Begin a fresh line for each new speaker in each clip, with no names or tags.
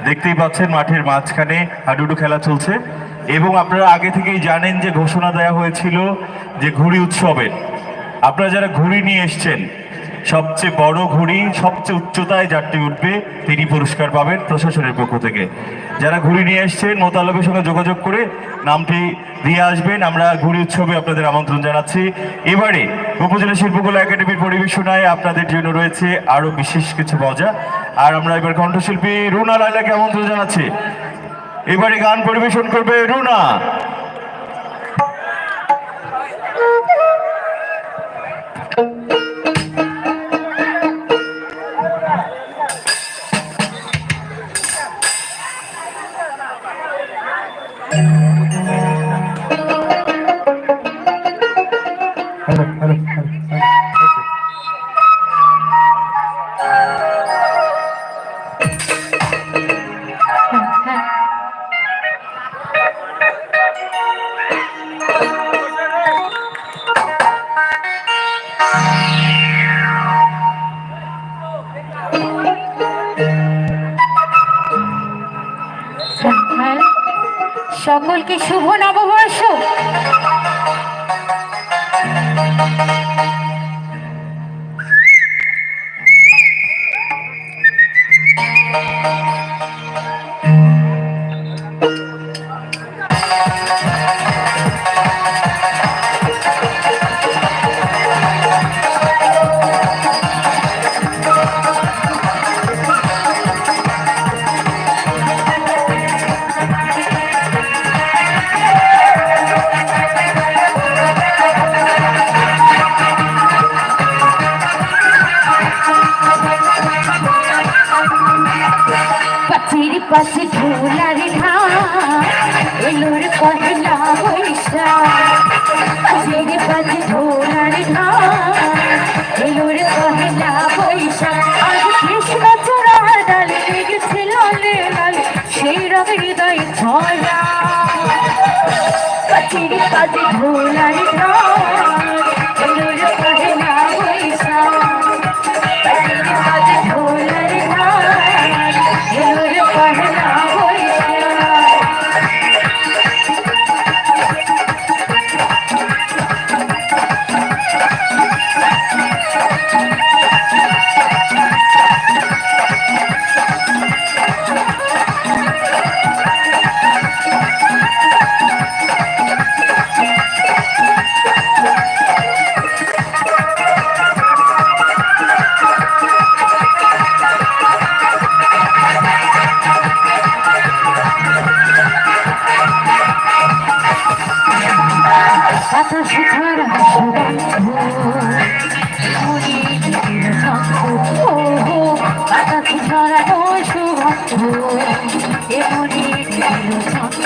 দেখতেই পাচ্ছেন মাঠের মাঝখানে হাডুডু খেলা চলছে এবং আপনারা আগে থেকেই জানেন যে ঘোষণা দেওয়া হয়েছিল যে ঘুড়ি উৎসবের আপনারা যারা ঘুড়ি নিয়ে এসছেন সবচেয়ে বড় ঘুড়ি সবচেয়ে উচ্চতায় যাত্রী উঠবে তিনি পুরস্কার পাবেন প্রশাসনের পক্ষ থেকে। যারা ঘুড়ি নিয়ে এসছেন মোতালেবের সঙ্গে যোগাযোগ করে নামটি দিয়ে আসবেন। আমরা ঘুড়ি উৎসবে আপনাদের আমন্ত্রণ জানাচ্ছি। এবারে উপজেলা শিল্পকলা একাডেমির পরিবেশনায় আপনাদের জন্য রয়েছে আরো বিশেষ কিছু মজা। আর আমরা এবার কণ্ঠশিল্পী রুনা লাইলাকে আমন্ত্রণ জানাচ্ছি। এবারে গান পরিবেশন করবে রুনা।
সকলকে শুভ নববর্ষ। পাচির পাশে ঢোলার এলোর পহেলা বৈশাখ। পাচির পাশে ঢোলার এলোর পহেলা বৈশাখ। আজ কৃষ্ণ চূড়া ডালে লেগেছে লালে লালে সেই রঙ হৃদয় ছড়া। পাচির পাশে ঢোলার এলোর পহেলা বৈশাখ। পাচির পাশে ঢোলার এলোর পহেলা বৈশাখ। বাতাসে ঝরা সুগন্ধ মনে দিল ছন্দ। ও বাতাসে ঝরানো সুগন্ধ এ মনে দিল ছন্দ।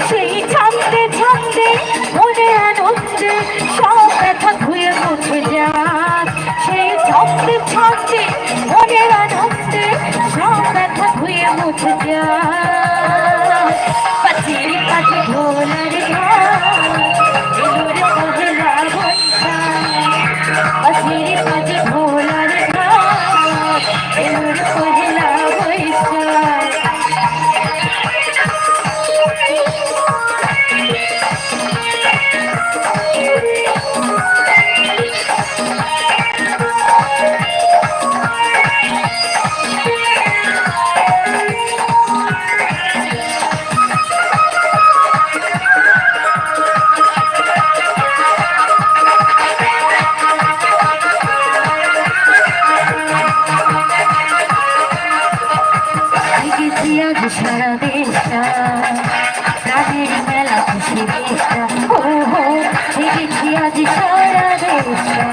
সেই ছন্দে ছন্দে মনে আনন্দে সব ব্যথা ধুয়ে মুছে যায়। সেই ছন্দে ছন্দে মনে আনন্দে সব ব্যথা ধুয়ে মুছে যায়। পাচির পাশে ঢোলার এলোর পহেলা বৈশাখ। পাচির পাশে ঢোলার এলোর পহেলা বৈশাখ। আজ সারা দেশটা প্রাণের মেলা খুশি দেশটা। ও দেখেছি আজ সারা দেশটা